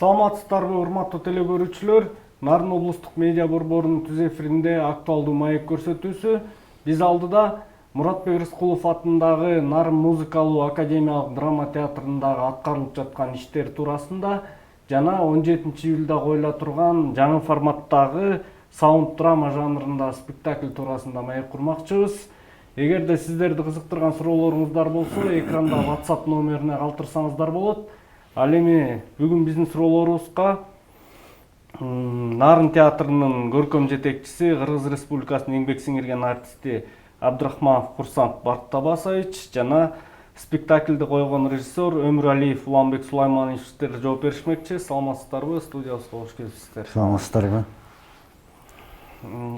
Саламатсыздарбы, урматтуу теле көрүүчүлөр. Нарын облустук медиа борборунун түз эфиринде актуалдуу маек көрсөтүүсү. Биз алдыда Муратбек Рыскулов атындагы Нарын музыкалуу академиялык драма театрындагы аткарылып жаткан иштер туурасында жана 17 июлда коюла турган жаңы форматтагы саунд драма жанрында спектакль туурасында маек курмакчыбыз. Эгерде сиздерди кызыктырган суроолоруңуздар болсо, экранда WhatsApp номерине калтырсаңыздар болот. Ал эми бүгүн биздин суроолорубузга Нарын театрынын көркөм жетекчиси, Кыргыз Республикасынын эмгек сиңирген артисти Абдрахманов Курсант Бартабасович жана спектакльди койгон режиссер Өмүралиев Уланбек Сулаймановичтер жооп беришмекчи. Саламатсыздарбы? Студиябызга кош келипсиздер. Саламатсыздарбы?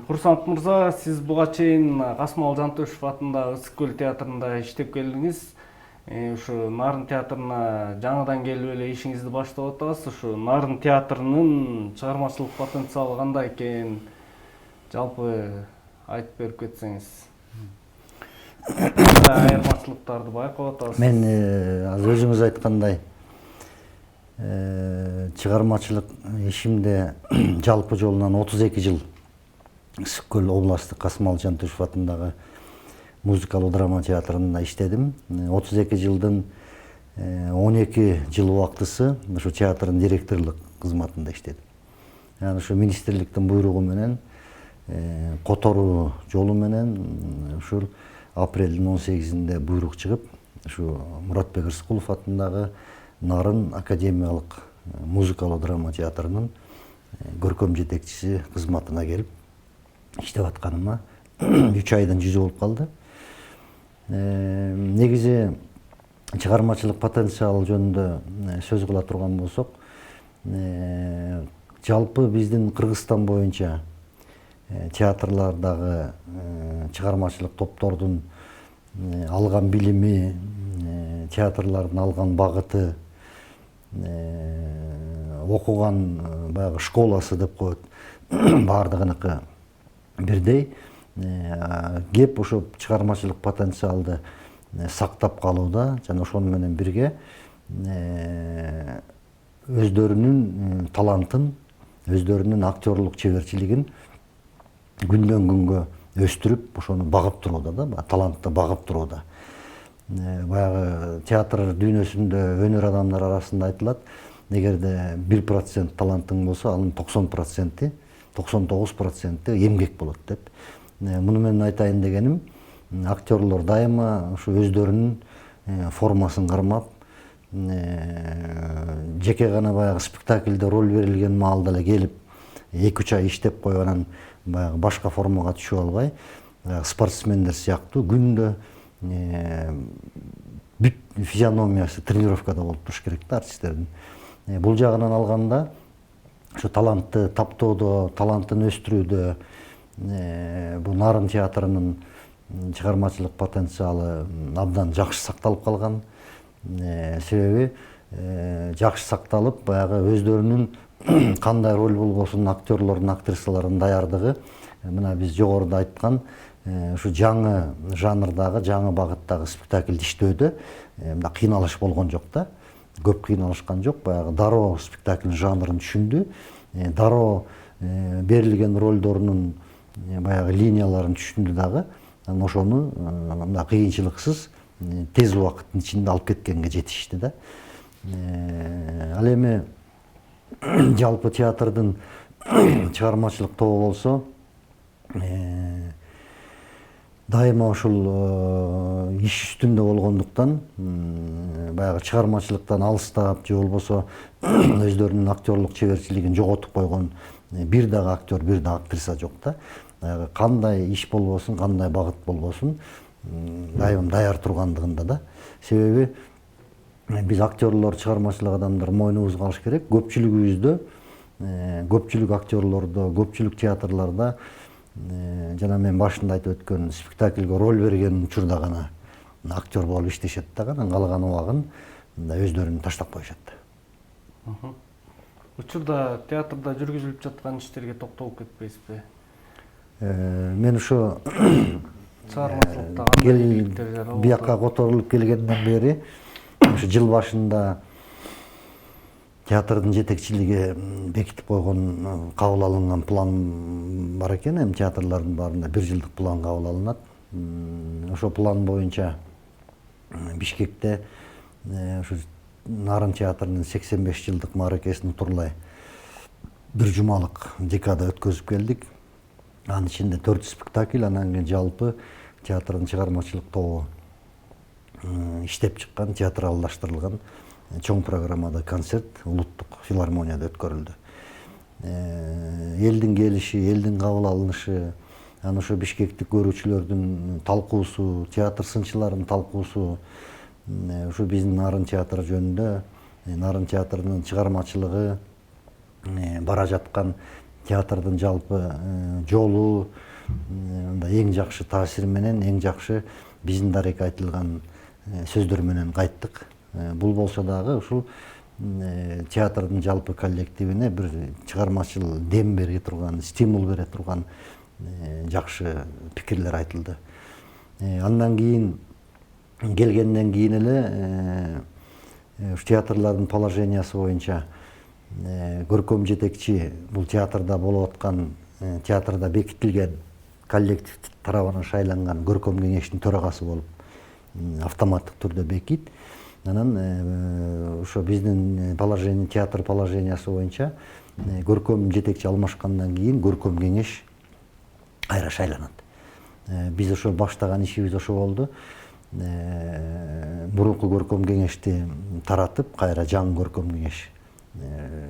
Курсант мырза, сиз буга чейин Касымал Жантөшев атындагы Ысык көл театрында иштеп келдиңиз. Ушу Нарын театрына жаңыдан келип эле ишиңизди баштап атасыз. Ушу Нарын театрынын чыгармачылык потенциалы кандай экен? Жалпы айтып берип кетсеңиз. Айырмачылыктарды байкап атасыз. Мен азыр өзүңүз айткандай чыгармачылык ишимде жалпы жолунан 32 жыл Ысык көл областтык Касымал Жантөшев атындагы музыкалуу драма театрында иштедим. 32 жылдын 12 жыл убактысы ушу театрдын директорлук кызматында иштедим. Яны ушу министрликтин буйругу менен которуу жолу менен ушул апрелдин 18-inde буйрук чыгып, ушу Муратбек Рыскулов атындагы Нарын академиялык музыкалуу драма театрынын көркөм жетекчиси кызматына келип иштеп атканыма 3 айдан жүзү болуп калды. Негизи чыгармачылык потенциалы жөнүндө сөз кыла турган болсок, жалпы биздин Кыргызстан боюнча театрлардагы чыгармачылык топтордун алган билими, театрлардын алган багыты, окуган баягы школасы деп коет, баардыгыныкы бирдей. Кеп ошо чыгармачылык потенциалды сактап калууда жана ошону менен бирге өздөрүнүн талантын, өздөрүнүн актерлук чеберчилигин күндөн күнгө өстүрүп, ошону багып турууда да, талантты багып турууда. Баягы театр дүйнөсүндө өнөр адамдар арасында айтылат, эгерде 1% талантың болсо, анын 90%, 99% эмгек болот деп. Муну менен айтайын дегеним, актерлор дайыма ушу өздөрүнүн формасын кармап, жеке гана баягы спектакльде роль берилген маалда эле келип 2-3 ай иштеп коюп анан баягы башка формага түшүп албай, спортсмендер сыяктуу күндө бүт физиономиясы тренировкада болуп туруш керек да артисттердин. Бул жагынан алганда ушу талантты таптоодо, талантын өстүрүүдө бул Нарын театрынын чыгармачылык потенциалы абдан жакшы сакталып калган. Себеби жакшы сакталып, баягы өздөрүнүн кандай роль болбосун актерлордун, актрисалардын даярдыгы, мына биз жогоруда айткан ушу жаңы жанрдагы, жаңы багыттагы спектакль иштөөдө мына кыйналыш болгон жок да. Көп кыйналышкан жок, баягы дароо спектакль жанрын түшүндү. Дароо берилген ролдорунун баягы линияларын түшүндү дагы. Ошону мына кыйынчылыксыз тез убакыттын ичинде алып кеткенге жетишти да. Ал эми жалпы театрдын чыгармачылык тобу болсо, дайыма ушул иш үстүндө болгондуктан, баягы чыгармачылыктан алыстап же болбосо өздөрүнүн актерлук чеберчилигин жоготуп койгон бир дагы актер, бир дагы актриса жок да. Кандай иш болбосун, кандай багыт болбосун, дайым даяр тургандыгында да. Себеби биз актерлор, чыгармачылык адамдар мойнубузга алыш керек. Көпчүлүгүбүздө, көпчүлүк актерлордо, көпчүлүк театрларда жана мен башында айтып өткөн спектакльге роль берген учурда гана актер болуп иштешет да, калган убагын өздөрүн таштап коюшат. Учурда театрда жүргүзүлүп жаткан иштерге токтолуп кетпейсизби? Мен ошо чыгармачылыкта бияка которулуп келгенден бери, ошо жыл башында театрдын жетекчилиги бекитип койгон кабыл алынган план бар экен. Эми театрлардын баарында 1 жылдык план кабыл алынат. Ошол план боюнча Бишкекте ушу Нарын театрынын 85 жылдык мааракесин утурлай 1 жумалык декада өткөзүп келдик. Анын ичинде 4 спектакль, анан кийин жалпы театрдын чыгармачылык тобу иштеп чыккан, театралдаштырылган чоң программада концерт улуттук филармонияда өткөрүлдү. Элдин келиши, элдин кабыл алынышы, анан ошо бишкектик көрүүчүлөрдүн талкуусу, театр сынчыларынын талкуусу, ушу биздин Нарын театры жөнүндө, Нарын театрынын чыгармачылыгы, бара жаткан театрдын жалпы жолу, эң жакшы таасир менен, эң жакшы биздин дарек айтылган сөздөр менен кайттык. Бул болсо дагы ушул театрдын жалпы коллективине бир чыгармачыл дем бере турган, стимул бере турган жакшы пикирлер айтылды. Андан кийин келгенден кийин эле ушу театрлардын положениясы боюнча көркөм жетекчи бул театрда болуп аткан, театрда бекитилген коллектив тарабынан шайланган көркөм кеңештин төрагасы болуп автоматтык түрдө бекит. Анан ошо биздин положение, театр положениясы боюнча көркөм жетекчи алмашкандан кийин көркөм кеңеш кайра шайланат. Биз ошо баштаган ишибиз ошо болду. Мурунку көркөм кеңешти таратып, кайра жаңы көркөм кеңеш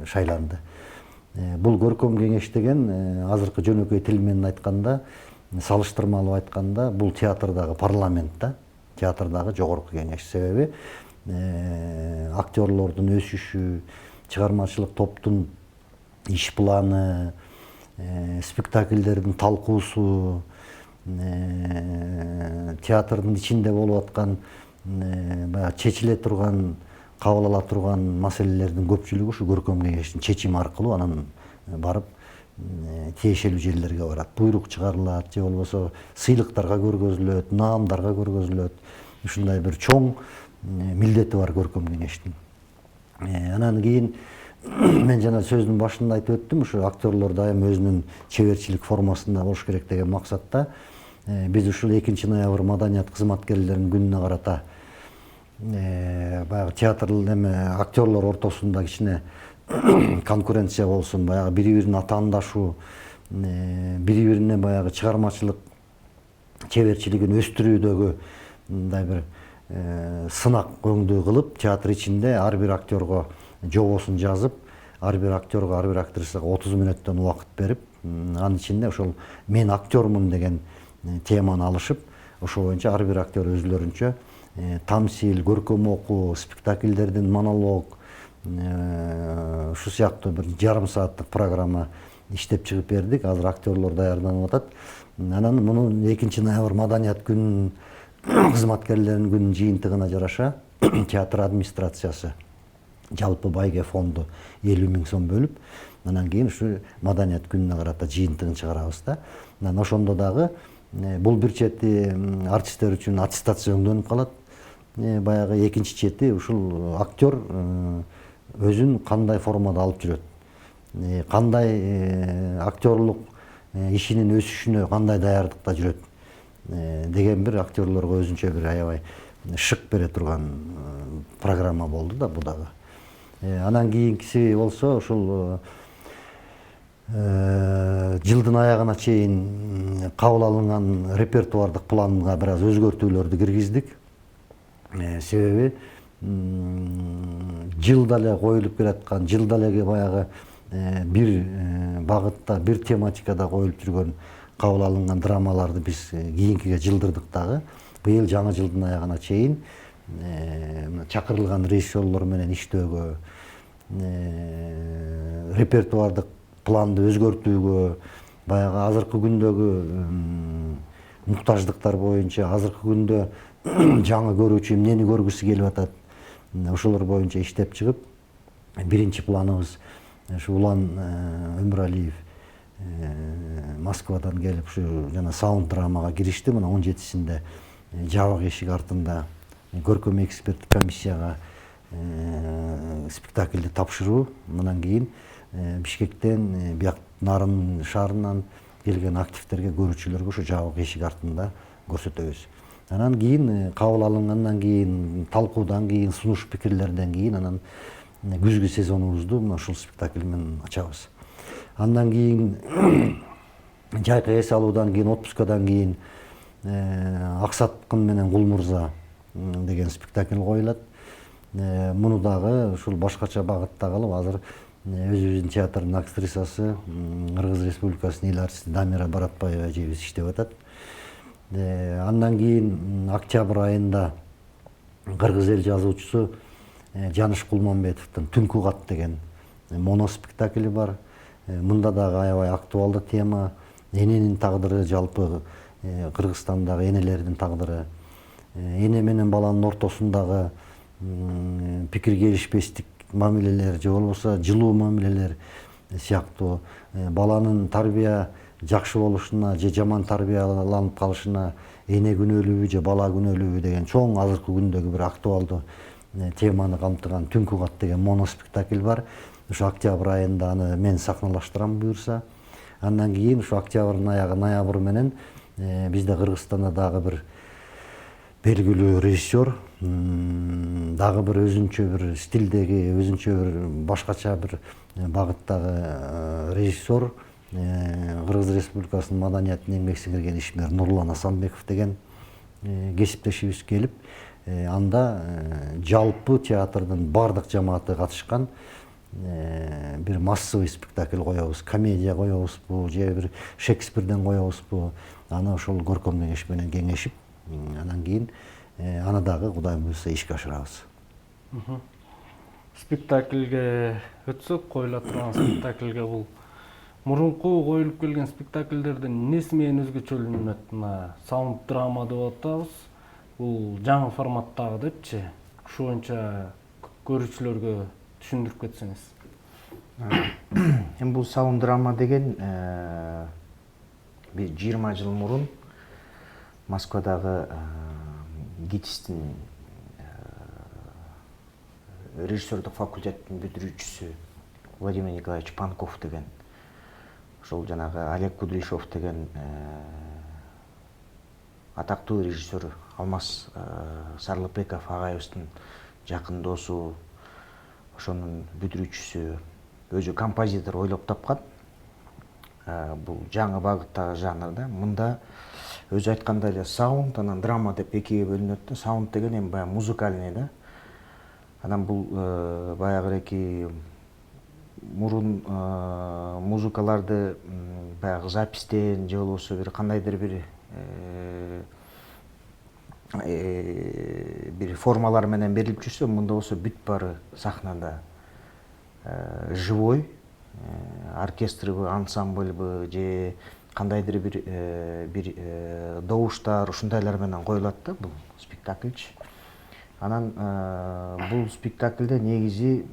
шайланды. Бул көркөм кеңеш деген азыркы жөнөкөй тил менен айтканда, салыштырмалуу айтканда, бул театрдагы парламент да, театрдагы жогорку кеңеш. Себеби актерлордун өсүшү, чыгармачылык топтун иш планы, спектакльдердин талкуусу, театрдын ичинде болуп аткан чечиле турган, кабыл ала турган маселелердин көпчүлүгү ушу көркөм кеңештин чечими аркылуу анан барып тиешелүү жерлерге барат. Буйрук чыгарылат, же болбосо сыйлыктарга көргөзүлөт, наамдарга көргөзүлөт. Ушундай бир чоң милдети бар көркөм кеңештин. Анан кийин мен жана сөздүн башында айтып өттүм, ушу актерлор дайым өзүнүн чеберчилик формасында болуш керек деген максатта биз ушул 2 ноябрь маданият кызматкерлеринин күнүнө карата баягы театр эме актерлор ортосунда кичине конкуренция болсун, баягы бири-бирин атаандашуу, бири-бирине баягы чыгармачылык чеберчилигин өстүрүүдөгү мындай бир сынак өңдүү кылып, театр ичинде ар бир актерго жобосун жазып, ар бир актерго, ар бир актрисага 30 мүнөттөн убакыт берип, анын ичинде ошол мен актёрмун деген теманы алышып, ошол боюнча ар бир актер өзлөрүнчө тамсил, көркөм окуу, спектакльдердин монолог, ушу сыяктуу бир жарым сааттык программа иштеп чыгып бердик. Азыр актерлор даярданып атат. Анан муну 2 ноябрь маданият күнүнүн кызматкерлеринин күнүнүн жыйынтыгына жараша театр администрациясы жалпы байге фонду 50 000 сом бөлүп, анан кийин ушу маданият күнүнө карата жыйынтыгын чыгарабыз да. Анан ошондо дагы бул бир чети артисттер үчүн аттестация өңдөнүп калат. Баягы экинчи чети ушул актер өзүн кандай формада алып жүрөт, кандай актерлук ишинин өсүшүнө кандай даярдыкта жүрөт деген бир актерлорго өзүнчө бир аябай шык бере турган программа болду да бу дагы. Анан кийинкиси болсо ушул жылдын аягына чейин кабыл алынган репертуардык планга бир аз өзгөртүүлөрдү киргиздик. Себеби жылда эле коюлуп келаткан, жылда эле баягы бир багытта, бир тематикада коюлуп жүргөн кабыл алынган драмаларды биз кийинкиге жылдырдык дагы. Быйыл жаңы жылдын аягына чейин чакырылган режиссерлор менен иштөөгө, репертуардык планды өзгөртүүгө, баягы азыркы күндөгү муктаждыктар боюнча, азыркы күндө жаңы көрүүчү эмнени көргүсү келип атат, ошолор боюнча иштеп чыгып, биринчи планыбыз ушу Улан Өмүралиев Москвадан келип ушу жана саунд драмага киришти. Мына 17-синде жабык эшик артында көркөм эксперттик комиссияга спектакльди тапшыруу, мындан кийин Бишкектен, бияк Нарын шаарынан келген активтерге, көрүүчүлөргө ушу жабык эшик артында көрсөтөбүз. Анан кийин кабыл алынгандан кийин, талкуудан кийин, сунуш пикирлерден кийин анан күзгү сезонубузду мына ушул спектакль менен ачабыз. Андан кийин жайкы эс алуудан кийин, отпускадан кийин Аксаткын менен Кул Мурза деген спектакль коюлат. Муну дагы ушул башкача багытта кылып, азыр өзүбүздүн театрдын актрисасы, Кыргыз Республикасынын эл артисти Дамира Баратбаева эжебиз иштеп атат. Андан кийин октябрь айында кыргыз эл жазуучусу Жаныш Кулманбетовдун Түнкү кат деген моноспектакли бар. Мында дагы аябай актуалдуу тема, эненин тагдыры, жалпы Кыргызстандагы энелердин тагдыры, эне менен баланын ортосундагы пикир келишпестик мамилелер же болбосо жылуу мамилелер сыяктуу, баланын тарбия жакшы болушуна же жаман тарбияланып калышына эне күнөөлүүбү же бала күнөөлүүбү деген чоң азыркы күндөгү бир актуалдуу теманы камтыган Түнкү кат деген моноспектакль бар. Ушу октябрь айында аны мен сахналаштырам буюрса. Андан кийин ушу октябрдын аягы ноябрь менен бизде Кыргызстанда дагы бир белгилүү режиссер, дагы бир өзүнчө бир стилдеги, өзүнчө бир башкача бир багыттагы режиссер, Кыргыз Республикасынын маданиятын эмгек сиңирген ишмер Нурлан Асанбеков деген кесиптешибиз келип, анда жалпы театрдын бардык жамааты катышкан бир массовый спектакль коебуз, комедия коебузбу же бир Шекспирден коебузбу, аны ошол көркөм кеңеш менен кеңешип, анан кийин аны дагы Кудай буйрса ишке ашырабыз. Спектакльге өтсөк, коюла турган спектакльге бул мурунку коюлуп келген спектакльдерден эмнеси менен өзгөчөлөнөт? Мына саунд драма деп атабыз. Бул жаңы форматтагы депчи. Ушу боюнча көрүүчүлөргө түшүндүрүп кетсеңиз. Эми бул саунд драма деген бир 20 жыл мурун Москвадагы ГИТИСтин режиссердук факультеттин бүтүрүүчүсү Владимир Николаевич Панков деген, ошол жанагы Олег Кудряшов деген атактуу режиссер Алмаз Сарлыпеков агайыбыздын жакын досу, ошонун бүтүрүүчүсү, өзү композитор ойлоп тапкан. Бул жаңы багыттагы жанрда. Мында өзү айткандай эле саунд, анан драма деп экиге бөлүнөт да. Саунд деген эми баягы музыкальный да. Анан бул баягы мурун музыкаларды баягы запистен же болбосо бир кандайдыр бир формалар менен берилип жүрсө, мында болсо бүт баары сахнада живой, оркестрбы, ансамбльбы же кандайдыр бир добуштар, ушундайлар менен коюлат да бул спектакльчи. Анан бул спектакльде негизи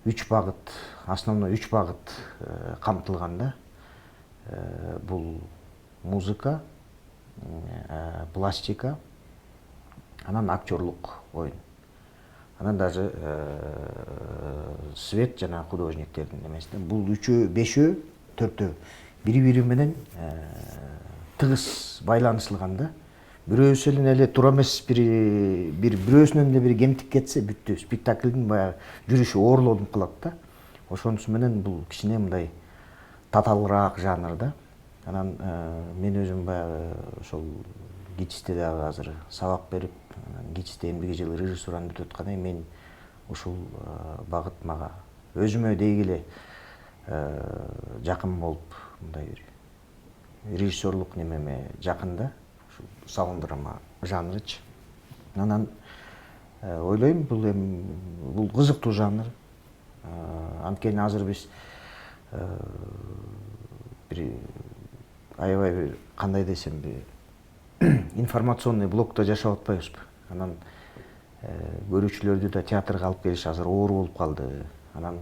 3 багыт, основной 3 багыт камтылган да. Бул музыка, пластика, анан актерлук оюн. Анан даже свет жана художниктердин эмеси. Бул 3-өө, 5-өө, 4-өө бири-бири менен тыгыз байланышылган да. Бирөөсү эле туура эмес, бирөөсүнөн эле бир кемтик кетсе бүттү. Спектаклдин баягы жүрүшү оорлонуп калат да. Ошонусу менен бул кичине мындай татаалыраак жанр да. Анан мен өзүм баягы ошол ГИТИСте дагы азыр сабак берип, ГИТИСте эмгеги жылы режиссураны бүтүп аткандан кийин мен ушул багыт мага өзүмө деги эле жакын болуп, мындай бир режиссерлук немеме жакын да. Ушул саунд драма жанрычы. Анан ойлойм, бул кызыктуу жанр. Анткени азыр биз бир аябай бир кандай десем бир информационный блокто жашап атпайбызбы. Анан көрүүчүлөрдү да театрга алып келиш азыр оор болуп калды. Анан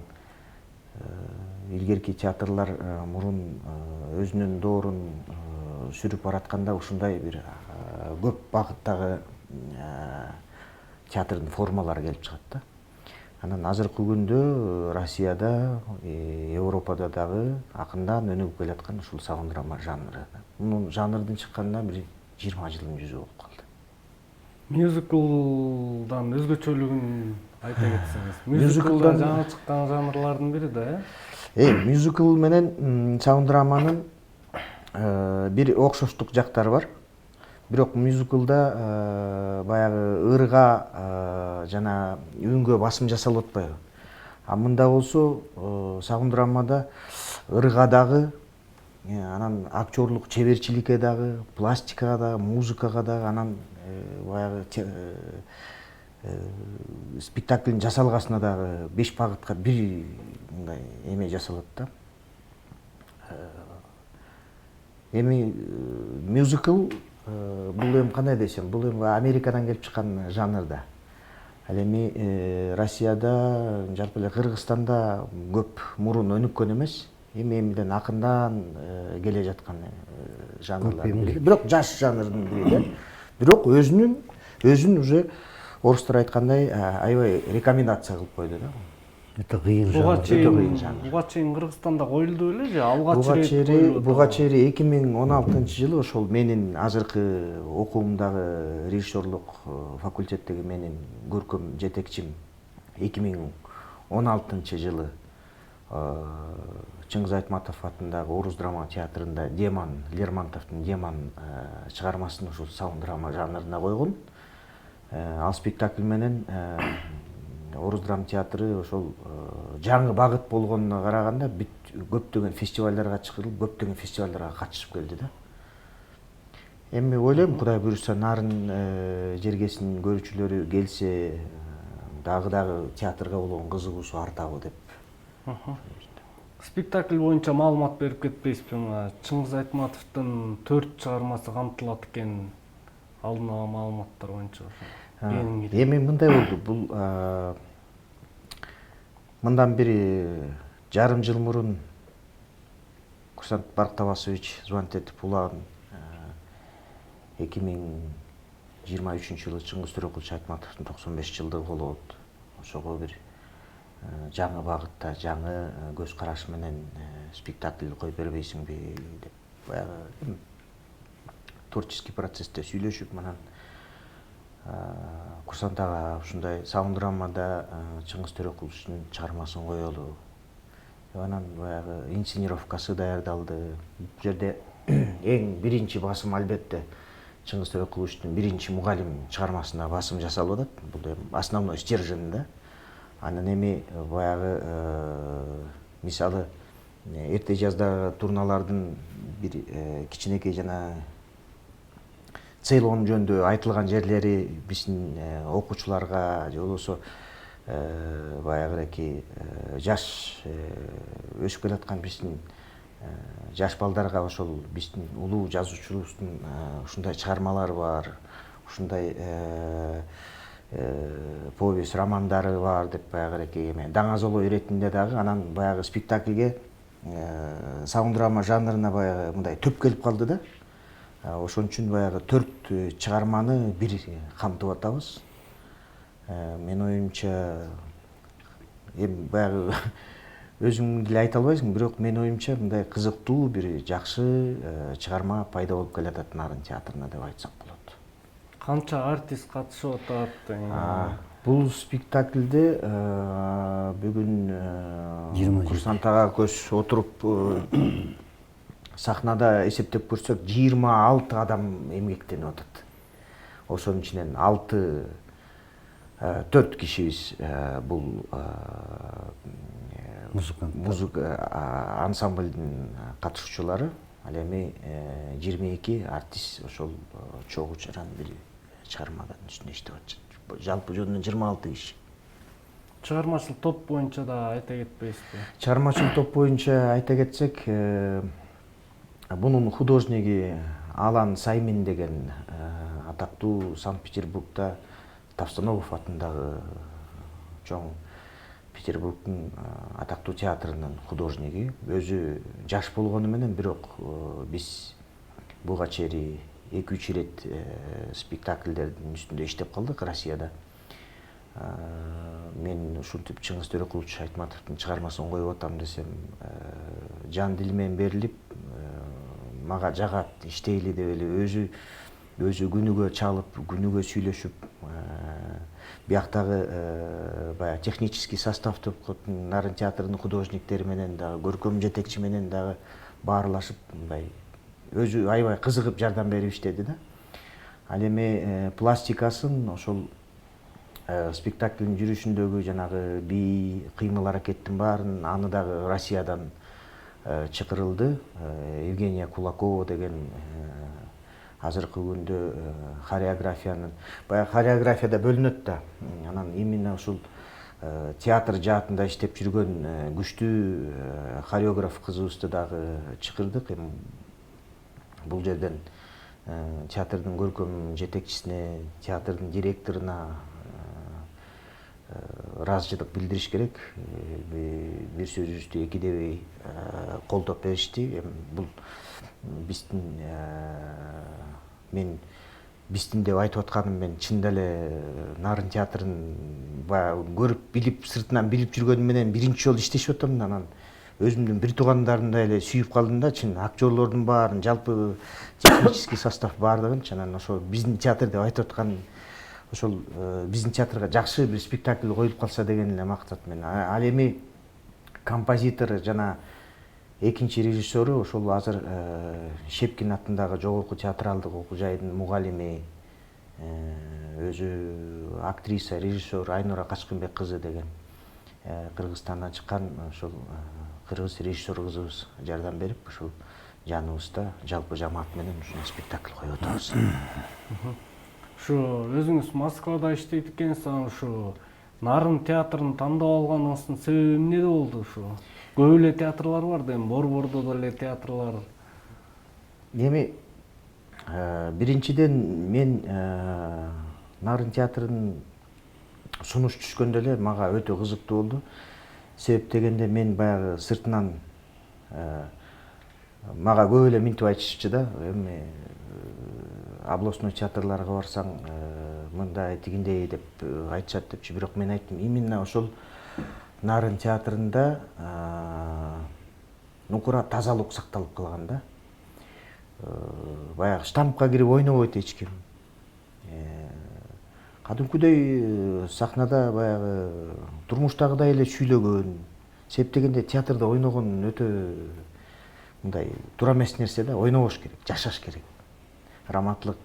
илгерки театрлар мурун өзүнүн доорун сүрүп баратканда ушундай бир көп багыттагы театрдын формалары келип чыгат да. Анан азыркы күндө Россияда, Европада дагы акырындан өнүгүп келаткан ушул саунд драма жанры. Мунун жанрдын чыкканына бир 20 жылдын жүзү болуп калды. Мюзиклдан өзгөчөлүгүн айта кетсеңиз. Мюзиклдан жаңы чыккан жанрлардын бири да, э? Мюзикл менен саунд драманын бир окшоштук жактары бар. Бирок мюзиклда баягы ырга жана үнгө басым жасалып атпайбы. А мында болсо саунд драмада ырга дагы, анан актерлук чеберчиликке дагы, пластикага дагы, музыкага дагы, анан баягы спектаклдин жасалгасына дагы 5 багытка бир мындай эме жасалат да. Эми мюзикл бул эми кандай десем, бул эми Америкадан келип чыккан жанр да. Ал эми Россияда, жалпы эле Кыргызстанда көп мурун өнүккөн эмес. Эмиден акырындан келе жаткан жанрлар. Бирок жаш жанрдын бири да. Бирок өзүн уже орустар айткандай аябай рекомендация кылып койду да. Это кыйын Буга жанр. чейин Кыргызстанда коюлду беле же? Алгач рет Буга чейин 2016-жылы ошол менин азыркы окуумдагы режиссерлук факультеттеги менин көркөм жетекчим 2016-жылы Чыңгыз Айтматов атындагы Орус драма театрында Деман, Лермонтовдун Деман чыгармасын ушул саунд драма жанрына койгон. Ал спектакль менен Орус драма театры ошол жаңы багыт болгонуна караганда көптөгөн фестивалдарга чыгарылып, көптөгөн фестивалдарга катышып келди да. Эми ойлойм, Кудай буйрса, нарын жергесинин көрүүчүлөрү келсе, дагы театрга болгон кызыгуусу артабы деп. Спектакль боюнча маалымат берип кетпейсизби? Чыңгыз Айтматовдун 4 чыгармасы камтылат экен, алдын ала маалыматтар боюнча. Эми мындай болду, бул мындан бир жарым жыл мурун Курсант Барктабасович звонить этип улагын 2023-жылы Чыңгыз Төрөкулович Айтматовдун 95 жылдыгы болот. Ошого бир жаңы багытта, жаңы көз караш менен спектакль коюп бербейсиңби деп баягы творческий процессте сүйлөшүп, анан Курсант ага ушундай саунд драмада Чыңгыз Төрөкуловичтун чыгармасын коелу. Анан баягы инсценировкасы даярдалды. Бул жерде эң биринчи басым албетте Чыңгыз Төрөкуловичтун биринчи мугалим чыгармасына басым жасалып атат. Бул основной стержень да. Анан эми баягы мисалы эрте жаздагы турналардын бир кичинекей жана Цейлон жөнүндө айтылган жерлери биздин окуучуларга же болбосо баягыраки жаш өсүп келаткан биздин жаш балдарга ошол биздин улуу жазуучубуздун ушундай чыгармалары бар, ушундай повесть романдары бар деп баягыраки эме даңазолоо иретинде дагы, анан баягы спектакльге саунд драма жанрына баягы мындай төп келип калды да. Ошон үчүн баягы 4 чыгарманы бир камтып атабыз. Мен оюмча эми баягы өзүң деле айта албайсың, бирок мен оюмча мындай кызыктуу бир жакшы чыгарма пайда болуп келатат нарын театрына деп айтсак болот. Канча артист катышып атат? Бул спектакльде бүгүн Курсант ага көз отуруп сахнада эсептеп көрсөк 26 адам эмгектенип атат. Ошонун ичинен 4 кишибиз бул музыка ансамблдин катышуучулары, ал эми 22 артист ошол чогуу чаран бир чыгармадан үстүндө иштеп атышат. Жалпы жөнүнөн 26 киши. Чыгармачыл топ боюнча да айта кетпейсизби? Чыгармачыл топ боюнча айта кетсек, бунун художниги Алан Саймин деген атактуу Санкт-Петербургда Товстоногов атындагы чоң Петербургдун атактуу театрынын художниги. Өзү жаш болгону менен, бирок биз буга чейин 2-3 ирет спектакльдердин үстүндө иштеп калдык Россияда. Мен ушинтип Чыңгыз Төрөкулович Айтматовдун чыгармасын коюп атам десем, жан дили менен берилип, мага жагат, иштейли деп эле өзү күнүгө чалып, күнүгө сүйлөшүп, бияктагы баягы технический состав деп Нарын театрынын художниктери менен дагы, көркөм жетекчи менен дагы баарлашып, мындай өзү аябай кызыгып жардам берип иштеди да. Ал эми пластикасын ошол спектаклдин жүрүшүндөгү жанагы бий, кыймыл аракеттин баарын аны дагы Россиядан чакырылды. Евгения Кулакова деген азыркы күндө хореографиянын, баягы хореографияда бөлүнөт да. Анан именно ушул театр жаатында иштеп жүргөн күчтүү хореограф кызыбызды дагы чакырдык. Эми бул жерден театрдын көркөм жетекчисине, театрдын директоруна ыраазычылык билдириш керек. Бир сөзүбүздү экидебей колдоп беришти. Бул биздин биздин деп айтып атканым, мен чындап эле Нарын театрын баягы көрүп, билип, сыртынан билип жүргөнүм менен биринчи жолу иштешип атам. Анан өзүмдүн бир туугандарымдай эле сүйүп калдым да, чын актерлордун баарын, жалпы технический состав баардыгынчы. Анан ошо биздин театр деп айтып аткан, ошол биздин театрга жакшы бир спектакль коюлуп калса деген эле максат менен. Ал эми композитор жана экинчи режиссеру ошол азыр Шепкин атындагы жогорку театралдык окуу жайдын мугалими, өзү актриса, режиссер Айнура Качкынбек кызы деген Кыргызстандан чыккан ошол кыргыз режиссер кызыбыз жардам берип, ушул жаныбызда жалпы жамаат менен ушул спектакль коюп атабыз. Ушу өзүңүз Москвада иштейт экенсиз, ушу Нарын театрын тандап алганыңыздын себеби эмнеде болду? Ушу көп эле театрлар бар да, эми Борбордо деле театрлар. Эми биринчиден мен Нарын театрынын сунуш түшкөндө эле мага өтө кызыктуу болду. Себеп дегенде мен баягы сыртынан мага көп эле минтип айтышчу да, эми областной театрларга барсаң мындай тигиндей деп айтышат депчи. Бирок мен айттым, именно ошол Нарын театрында нукура тазалык сакталып калган да. Баягы штампка кирип ойнобойт эч ким. Кадимкүдөй сахнада баягы турмуштагыдай эле сүйлөгөн. Себеп дегенде театрда ойногон өтө мындай туура эмес нерсе да, ойнобош керек, жашаш керек. Раматтылык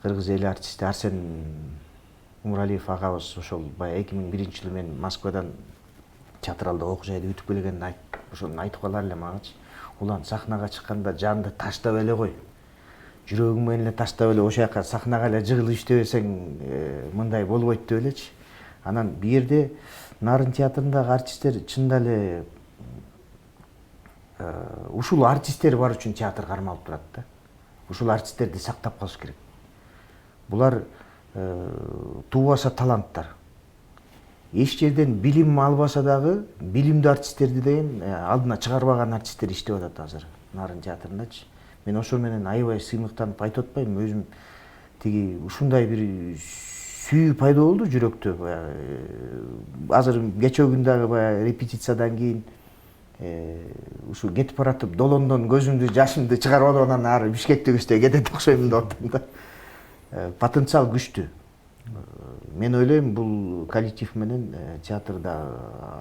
кыргыз эли артисти Арсен Умуралиев агабыз ошол баягы 2001-жылы мен Москвадан театралдык окуу жайды бүтүп келгенде ошону айтып калар эле магачы. Улан сахнага чыкканда жанды таштап эле кой. Жүрөгүң менен эле таштап эле ошол жака сахнага эле жыгылып иштебесең мындай болбойт деп элечи. Анан бу жерде Нарын театрындагы артисттер чында эле ушул артисттер бар үчүн театр кармалып турат да. Ушул артисттерди сактап калыш керек. Булар туубаса таланттар. Эч жерден билим албаса дагы билимдүү артисттерди деген алдына чыгарбаган артисттер иштеп атат азыр Нарын театрындачы. Мен ошо менен аябай сыймыктанып айтып атпайм, өзүм тиги ушундай бир сүйүү пайда болду жүрөктө. Азыр кечээ күн дагы баягы репетициядан кийин ушу кетип баратып долондон көзүмдү жашымды чыгарып алып анан ары Бишкектегичте кетет окшойм деп атам да. Потенциал күчтүү. Мен ойлойм, бул коллектив менен театрда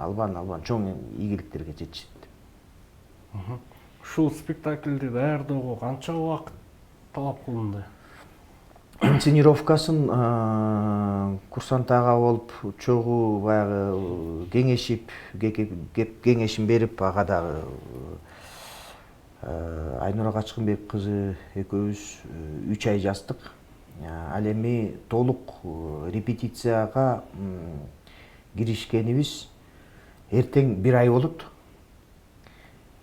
албан чоң ийгиликтерге жетишет. Ушул спектакльди даярдоого канча убакыт талап кылынды? Инсценировкасын курсант ага болуп чогуу баягы кеңешип, кеңешин берип, ага дагы Айнура Качкынбек кызы экөөбүз 3 ай жаздык. Ал эми толук репетицияга киришкенибиз эртең 1 ай болот.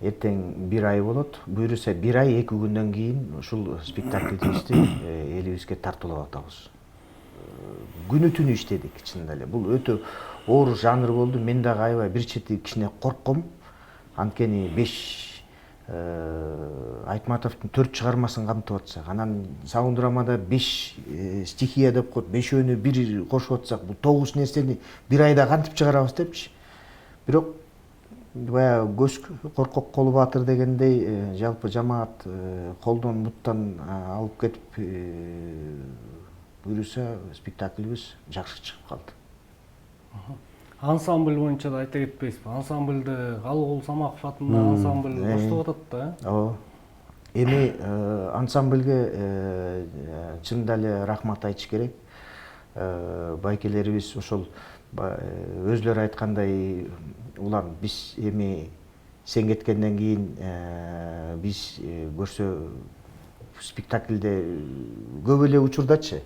Эртең 1 ай болот. Буюрса 1 ай 2 күндөн кийин ушул спектакльдибизди элибизге тартуулап атабыз. Күнү түнү иштедик чынында эле. Бул өтө оор жанр болду. Мен дагы аябай бир чети кичине коркком. Анткени 5 Айтматовдун 4 чыгармасын камтып атсак, анан саунддрамада 5 стихия деп коет, 5өөнү бир кошуп атсак, бул 9 нерсени бир айда кантип чыгарабыз депчи. Бирок баягы көз коркок колу баатыр дегендей, жалпы жамаат колдон буттан алып кетип буйруса, спектаклибиз жакшы чыгып калды. Ансамбль боюнча да айта кетпейсизби? Ансамбльды Калыгул Самаков атындагы ансамбль коштоп атат да. Ооба. Эми ансамбльге чынында эле рахмат айтыш керек. Байкелерибиз ошол өзлөрү айткандай, улам биз эми сен кеткенден кийин биз көрсө спектакльде көп эле учурдачы.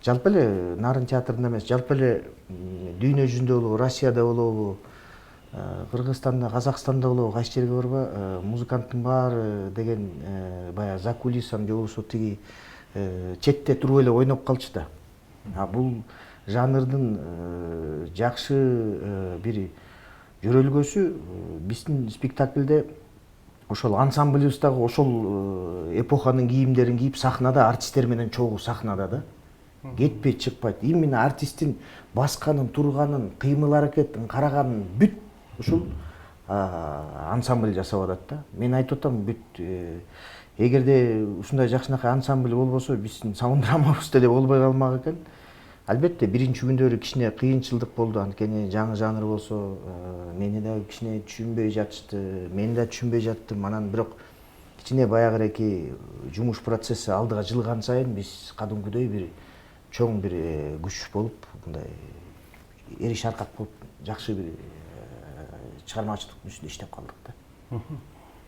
Жалпы эле Нарын театрында эмес, жалпы эле дүйнө жүзүндө болобу, Россияда болобу, Кыргызстанда, Казакстанда болобу, кайсы жерге барба, музыканттын баары деген баягы за кулисан же болбосо тиги четте туруп эле ойноп калчу да. Бул жанрдын жакшы бир жөрөлгөсү биздин спектакльде ошол ансамбльбиз дагы ошол эпоханын кийимдерин кийип сахнада артисттер менен чогуу сахнада да. Кетпейт, чыкпайт. Именно артисттин басканын, турганын, кыймыл аракетин караганын бүт ушул ансамбль жасап атат да. Мен айтып атам, бүт эгерде ушундай жакшынакай ансамбль болбосо, биздин саунддрамабыз деле болбой калмак экен. Албетте биринчи күндөрү кичине кыйынчылык болду, анткени жаңы жанр болсо, мени дагы кичине түшүнбөй жатышты, мен да түшүнбөй жаттым. Анан бирок кичине баягыраки жумуш процесси алдыга жылган сайын биз кадимкидей бир чоң бир күч болуп, мындай эри шаркак болуп, жакшы бир чыгармачылыктын үстүндө иштеп калдык да.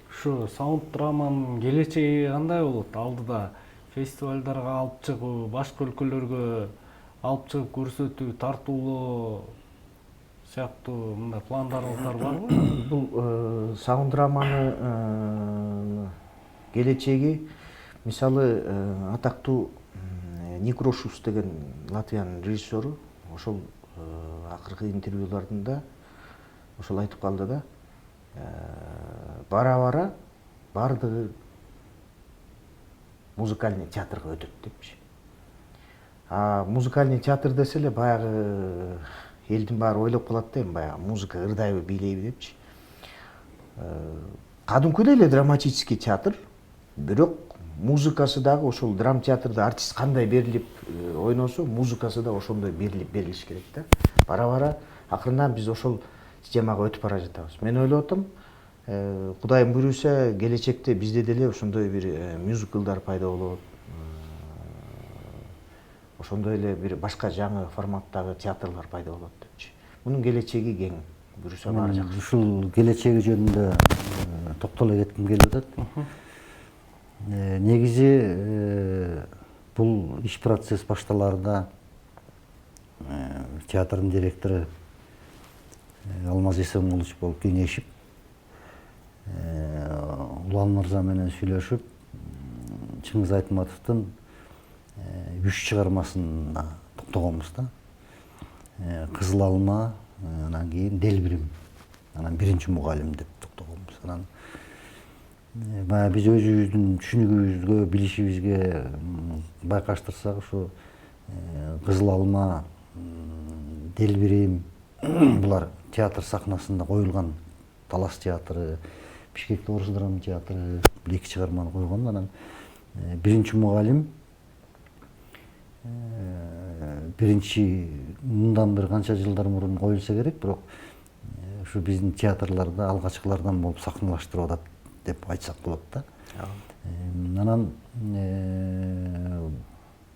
Ушу саунд-драманын келечеги кандай болот? Алдыда фестивалдарга алып чыгуу, башка өлкөлөргө алып чыгып көрсөтүү, тартуулоо сыяктуу мындай пландарыңыздар барбы? Бул саунд-драманы келечеги, мисалы, атактуу Ник Рошус деген Латвиянын режиссеру ошол акыркы интервьюларында ошол айтып калды да, бара-бара бардыгы музыкальный театрга өтөт депчи. Музыкальный театр десе эле баягы элдин баары ойлоп калат да, эми баягы музыка ырдайбы, бийлейби депчи. Кадимкидей эле драматический театр, бирок музыкасы дагы ошол драм театрда артист кандай берилип ойносо, музыкасы да ошондой берилиш керек да. Бара-бара акырындан биз ошол системага өтүп бара жатабыз. Мен ойлоп атам, Кудайым буйруса, келечекте бизде деле ошондой бир мюзиклдар пайда болот. Ошондой эле бир башка жаңы форматтагы театрлар пайда болот депчи. Мунун келечеги кең. Буйруса баары жакшы. Ушул келечеги жөнүндө токтоло кетким келип атат. Негизи бул иш процесс башталаарда театрдын директору Алмаз Эсенкулович болуп кеңешип, Улан мырза менен сүйлөшүп, Чыңгыз Айтматовдун 3 чыгармасына токтогонбуз да. Кызыл алма, анан кийин Делбирим, анан биринчи мугалим деп токтогонбуз. Анан биз өзүбүздүн түшүнүгүбүзгө, билишибизге байкаштырсак, ушу Кызыл алма, Делбирим булар театр сахнасында коюлган. Талас театры, Бишкекте Орус драма театры 2 чыгарманы койгон. Анан биринчи мугалим биринчи мындан бир канча жылдар мурун коюлса керек, бирок ушу биздин театрларда алгачкылардан болуп сахналаштырып атат деп айтсак болот да. Анан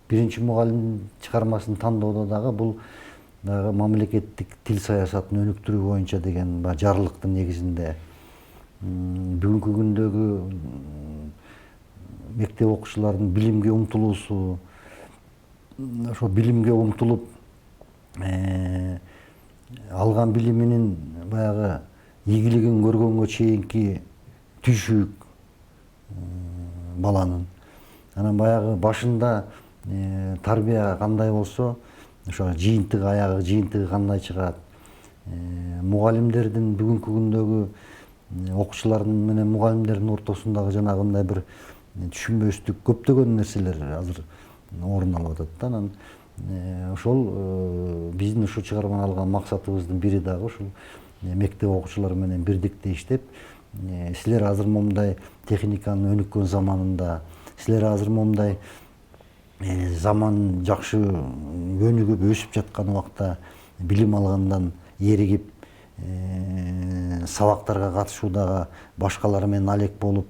биринчи мугалим чыгармасын тандоодо дагы бул дагы мамлекеттик тил саясатын өнүктүрүү боюнча деген жарлыктын негизинде бүгүнкү күндөгү мектеп окуучуларынын билимге умтулуусу, ошо билимге умтулуп алган билиминин баягы ийгилигин көргөнгө чейинки түйшүк баланын. Анан баягы башында тарбия кандай болсо, ошо жыйынтыгы, аягы жыйынтыгы кандай чыгат. Мугалимдердин бүгүнкү күндөгү окуучулардын менен мугалимдердин ортосундагы жанагындай бир түшүнбөстүк көптөгөн нерселер азыр орун алып атат да. Анан ошол биздин ушу чыгарманы алган максатыбыздын бири дагы ушул мектеп окуучулары менен бирдикте иштеп, силер азыр момундай техниканын өнүккөн заманында, силер азыр момундай заман жакшы өнүгүп өсүп жаткан убакта билим алгандан эригип сабактарга катышуудагы башкалар менен алек болуп,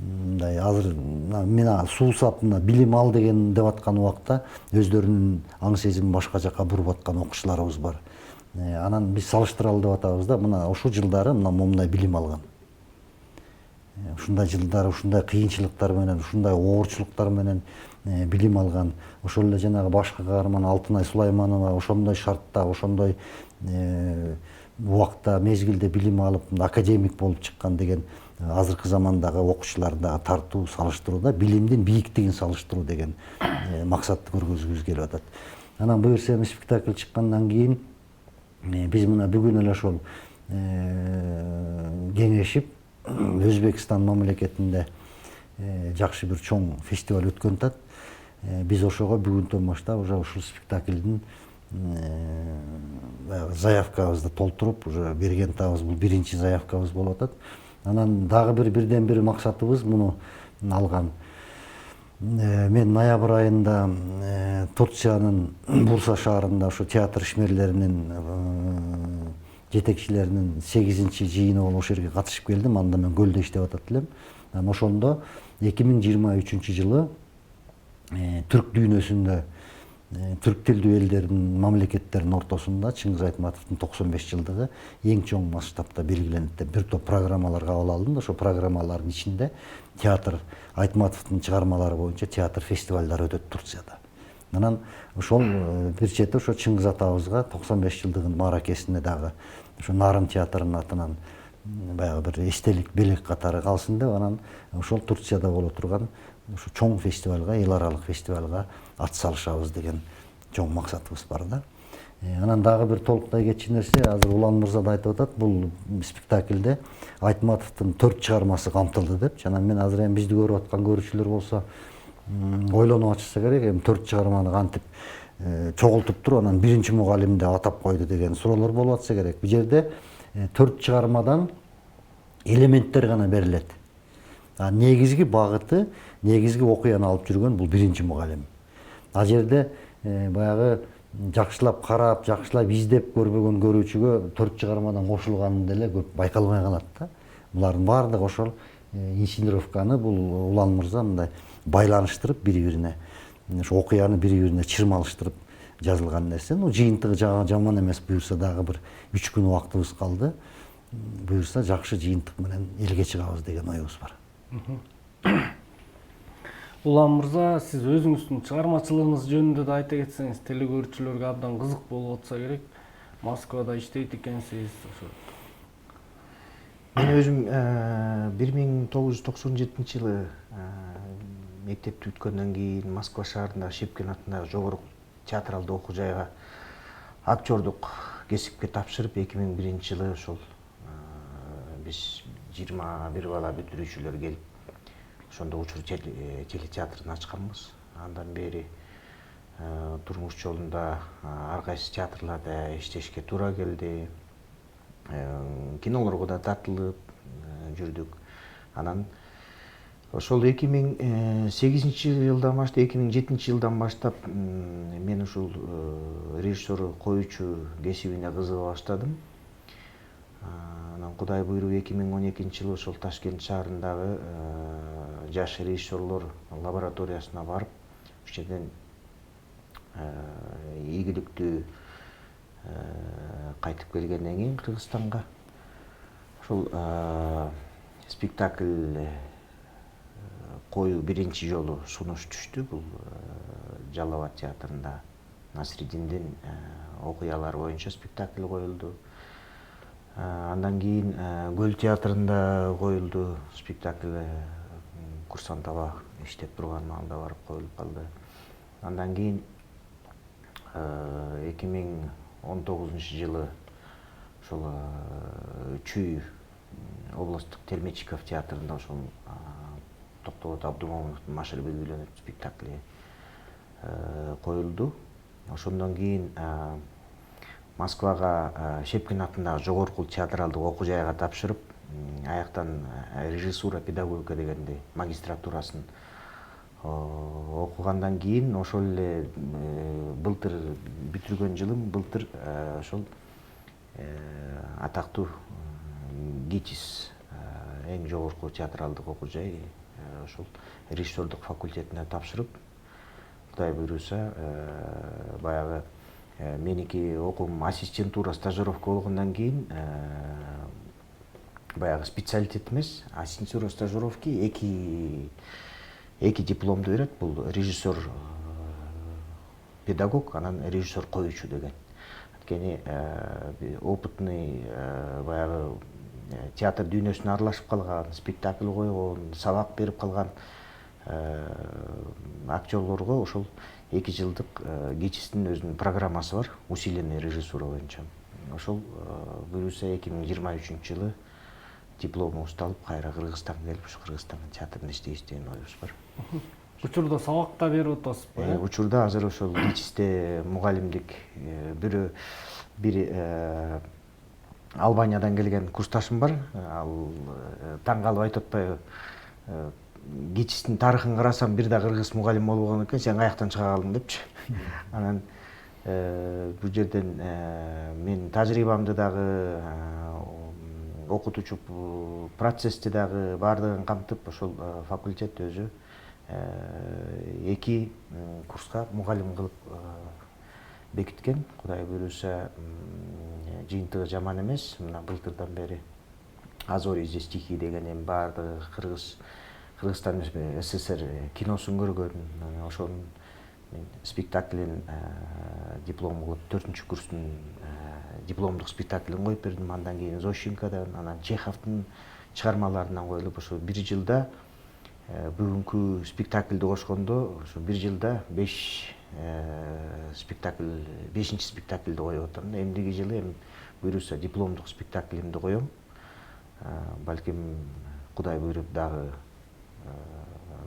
мындай азыр мен суусап билим ал деген деп аткан убакта өздөрүнүн аң сезимин башка жака буруп аткан окуучуларыбыз бар. Анан биз салыштыралы деп атабыз да, мына ушул жылдары момундай билим алган. Ушундай жылдары ушундай кыйынчылыктар менен, ушундай оорчулуктар менен билим алган. Ошол эле жанагы башкы каарман Алтынай Сулайманова ошондой шартта, ошондой убакта, мезгилде билим алып, академик болуп чыккан деген азыркы замандагы окуучуларда тартуу, салыштырууда билимдин бийиктигин салыштыруу деген максатты көргөзгүбүз келип атат. Анан буюрса эми спектакль чыккандан кийин биз мына бүгүн эле ошол кеңешип Өзбекстан мамлекетинде жакшы бир чоң фестиваль өткөн атат. Биз ошого бүгүнтөн баштап уже ушул спектакльдин заявкабызды толтуруп уже берген атабыз. Бул биринчи заявкабыз болуп атат. Анан дагы бирден бир максатыбыз муну алган. Мен ноябрь айында Турциянын Бурса шаарында ошо театр ишмерлеринин жетекчилеринин 8-чи жыйыны болуп ошол жерге катышып келдим. Анда мен Көлдө иштеп атат элем. Анан ошондо 2023-жылы түрк дүйнөсүндө түрк тилдүү элдердин мамлекеттердин ортосунда Чыңгыз Айтматовдун 95 жылдыгы эң чоң масштабта белгиленет деп бир топ программалар кабыл алдым да, ошо программалардын ичинде театр Айтматовдун чыгармалары боюнча театр фестивалдары өтөт Турцияда. Анан ошол бир чети ошо Чыңгыз атабызга 95 жылдыгын мааракесине дагы ошо Нарын театрынын атынан баягы бир эстелик белек катары калсын деп, анан ошол Турцияда боло турган ошо чоң фестивалга, эл аралык фестивалга ат салышабыз деген чоң максатыбыз бар да. Анан дагы бир толуктай кетчү нерсе, азыр Улан мырза да айтып атат, бул спектакльде Айтматовдун 4 чыгармасы камтылды деп. Анан мен азыр эми бизди көрүп аткан көрүүчүлөр болсо ойлонуп атышса керек, эми 4 чыгарманы кантип чогултуп туруп анан биринчи мугалимди атап койду деген суроолор болуп атса керек. Бул жерде 4 чыгармадан элементтер гана берилет. Негизги багыты, негизги окуяны алып жүргөн бул биринчи мугалим. Ал жерде баягы жакшылап карап, жакшылап издеп көрбөгөн көрүүчүгө 4 чыгармадан кошулганы деле көп байкалбай калат да. Булардын баардыгы ошол инсценировканы бул Улан мырза мындай байланыштырып бири-бирине, ошо окуяны бири-бирине чырмалыштырып жазылган нерсе. Жыйынтыгы жаман эмес, буюрса дагы бир 3 күн убактыбыз калды. Буюрса жакшы жыйынтык менен элге чыгабыз деген оюбуз бар. Улан мырза, сиз өзүңүздүн чыгармачылыгыңыз жөнүндө да айта кетсеңиз, телекөрүүчүлөргө абдан кызык болуп атса керек. Москвада иштейт экенсиз. Мен өзүм 1997-жылы мектепти бүткөндөн кийин Москва шаарындагы Шипкин атындагы жогорку театралдык окуу жайга актёрдук кесипке тапшырып 2001-жылы ошол биз 21 бала бүтүрүүчүлөр келип ошондо Учур телетеатрын ачканбыз. Андан бери турмуш жолунда ар кайсы театрларда иштешке туура келди. Кинолорго да тартылып жүрдүк. Анан ошол 2008-жылдан баштап, 2007-жылдан баштап мен ушул режиссер коюучу кесибине кызыга баштадым. Анан Кудай буйруп 2012-жылы ошол Ташкент шаарындагы жаш режиссерлор лабораториясына барып, ошол жерден ийгиликтүү кайтып келгенден кийин Кыргызстанга ошол спектакль коюу биринчи жолу сунуш түштү. Бул Жалал Абад театрында Насриддиндин окуялары боюнча спектакль коюлду. Андан кийин Көл театрында коюлду спектакль, курсант аба иштеп турган маалда барып коюлуп калды. Андан кийин 2019-жылы ошол Чүй областтык Термечиков театрында ошол Токтобот Абдумомуновдун Машыр белгилөнүп спектакли коюлду. Ошондон кийин Москвага Шепкин атындагы жогорку театралдык окуу жайга тапшырып, аяктан режиссура педагогика дегенди магистратурасын окугандан кийин ошол эле былтыр бүтүргөн жылым былтыр ошол атактуу ГИТИС эң жогорку театралдык окуу жай ошол режиссердук факультетине тапшырып, Кудай буйруса баягы меники окуум ассистентура стажировка болгондон кийин баягы специалитет эмес, ассистентура стажировки эки дипломду берет. Бул режиссер педагог, анан режиссер коюучу деген. Анткени опытный баягы театр дүйнөсүнө аралашып калган, спектакль койгон, сабак берип калган актерлорго ошол 2 жылдык ГИТИСтин өзүнүн программасы бар, усиленный режиссура боюнча. Ошол буюрса 2023 жылы дипломубузду алып кайра Кыргызстанга келип, ушу Кыргызстандын театрында иштейбиз деген оюбуз бар. Учурда сабак да берип атасызбы? Учурда азыр ошол ГИТИСте мугалимдик бир Албаниядан келген курсташым бар. Ал таң калып айтып атпайбы, ГИТИСтин тарыхын карасам бир да кыргыз мугалим болбогон экен, сен каяктан чыга калдың депчи. Анан бул жерден мен тажрыйбамды дагы окутуучу процессти дагы баардыгын камтып, ошол факультет өзү 2 курска мугалим кылып бекиткен. Кудай буйруса жыйынтыгы жаман эмес. Мына былтырдан бери Азори здесь стихи деген эми баардыгы Кыргызстан СССР киносун көргөн, ошонун спектаклин диплом кылып 4-курстун дипломдук спектаклин коюп бердим. Андан кийин Зощенкадан, анан Чеховдун чыгармаларынан коюлуп, ошо 1 жылда бүгүнкү спектакльди кошкондо, ошо 1 жылда 5 спектакль, 5-чи спектакльди коюп атам. Эмдиги жылы эми буйруса дипломдук спектаклимди коем. Балким Кудай буйруп дагы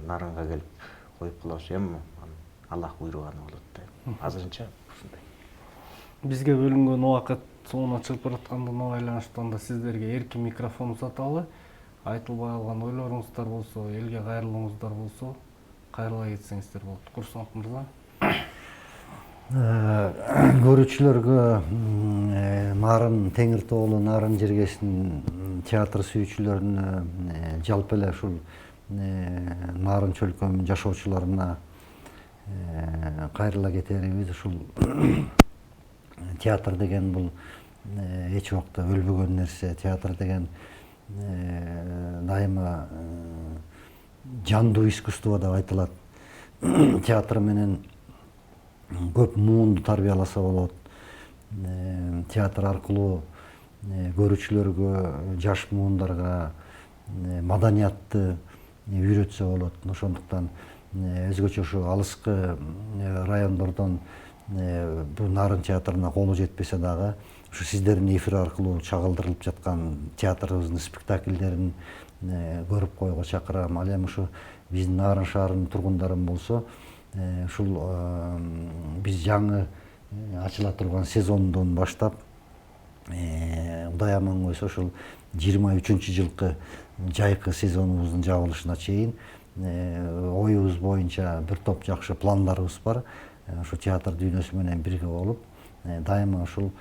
Нарынга келип коюп калабыз. Эми Аллах буйруганы болот да. Азырынча ушундай. Бизге бөлүнгөн убакыт соңуна чыгып бараткандыгына байланыштан да сиздерге эркин микрофон узаталы. Айтылбай калган ойлоруңуздар болсо, элге кайрылууңуздар болсо, кайрыла кетсеңиздер болот. Курсант мырза. Көрүүчүлөргө Нарын Теңиртоолу, Нарын жергесинин театр сүйүүчүлөрүнө, жалпы эле ушул Нарын чөлкөмүнүн жашоочуларына кайрыла кетерибиз. Ушул театр деген бул эч убакта өлбөгөн нерсе. Театр деген дайыма жандуу искусство деп айтылат. Театр менен көп муунду тарбияласа болот. Театр аркылуу көрүүчүлөргө, жаш муундарга маданиятты үйрөтсө болот. Ошондуктан өзгөчө ушу алыскы райондордон бул Нарын театрына колу жетпесе дагы, ушу сиздердин эфир аркылуу чагылдырылып жаткан театрыбыздын спектакльдерин көрүп коюуга чакырам. Ал эми ушу биздин Нарын шаарынын тургундарын болсо, ушул биз жаңы ачыла турган сезондон баштап, Кудай аман койсо ушул 23-жылкы жайкы сезонубуздун жабылышына чейин оюбуз боюнча бир топ жакшы пландарыбыз бар. Ушу театр дүйнөсү менен бирге болуп, дайыма ушул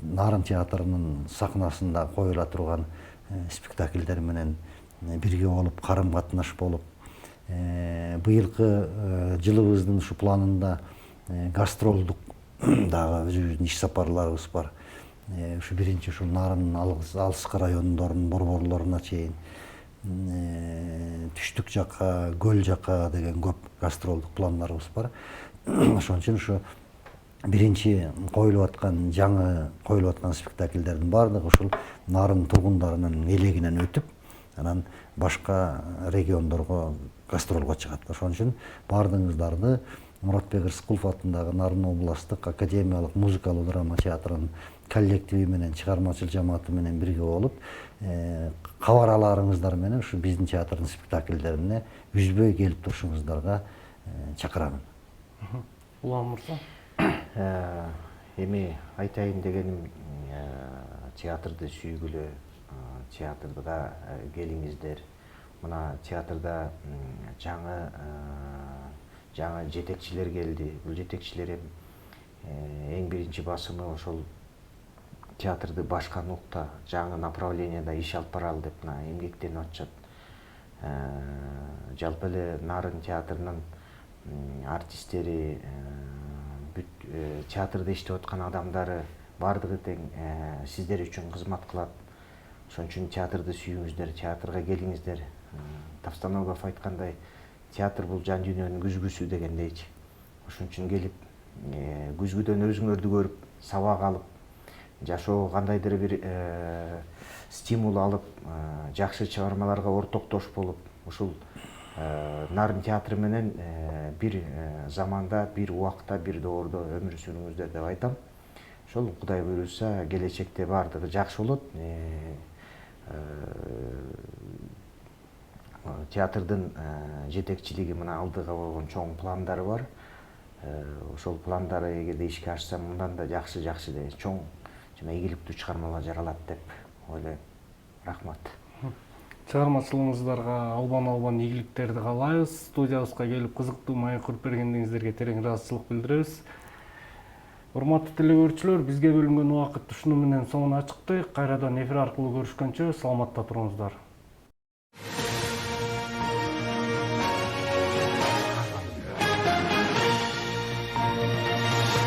Нарын театрынын сахнасында коюла турган спектакльдер менен бирге болуп, карым-катнаш болуп, быйылкы жылыбыздын ушу планында гастролдук дагы өзүбүздүн иш сапарларыбыз бар. Ушу биринчи ушул Нарынын алыскы райондорунун борборлоруна чейин, түштүк жакка, көл жакка деген көп гастролдук пландарыбыз бар. Ошон үчүн ушу биринчи коюлуп аткан, жаңы коюлуп аткан спектакльдердин баардыгы ушул Нарын тургундарынын элегинен өтүп, анан башка региондорго гастролго чыгат. Ошон үчүн баардыгыңыздарды Muратбек Рыскулов атындагы Нарын областтык академиялык музыкалуу драма театрынын коллективи менен чыгармачыл жамааты менен бирге болуп, кабар аларыңыздар менен ушу биздин театрдын спектакльдерине үзбөй келип турушуңуздарга чакырамын. Улан Мырза. Эми айтайын дегеним, театрды сүйгүлө, театрга келиңиздер. Мына театрда жаңы жетекчилер келди. Бул жетекчилер эң биринчи басымы ошол театрды башканлыкта, жаңы направленияда иш алып баралы деп эмгектенип атышат. Жалпы эле Нарын театрынын артисттери, театрда иштеп аткан адамдары бардыгы тең сиздер үчүн кызмат кылат. Ошон үчүн театрды сүйүңүздөр, театрга келиңиздер. Тавстаногов айткандай, театр бул жан дүйнөнүн күзгүсү дегендейчи. Ошон үчүн келип, күзгүдөн өзүңөрдү көрүп, сабак алып, жашоого кандайдыр бир стимул алып, жакшы чыгармаларга ортоктош болуп, ушул Нарын театры менен бир заманда, бир убакта, бир доордо өмүр сүрүңүздөр деп айтам. Ошол Кудай буйруса, келечекте бардыгы жакшы болот. Театрдын жетекчилиги мына алдыга койгон чоң пландары бар. Ошол пландары эгерде ишке ашса, мындан да жакшы чоң жана ийгиликтүү чыгармалар жаралат деп ойлойм. Рахмат. Чыгармачылыгыңыздарга албан ийгиликтерди каалайбыз. Студиябызга келип кызыктуу маек куруп бергениңиздерге терең ыраазычылык билдиребиз. Урматтуу телекөрүүчүлөр, бизге бөлүнгөн убакыт ушуну менен соңуна чыкты. Кайрадан эфир аркылуу көрүшкөнчө саламатта туруңуздар.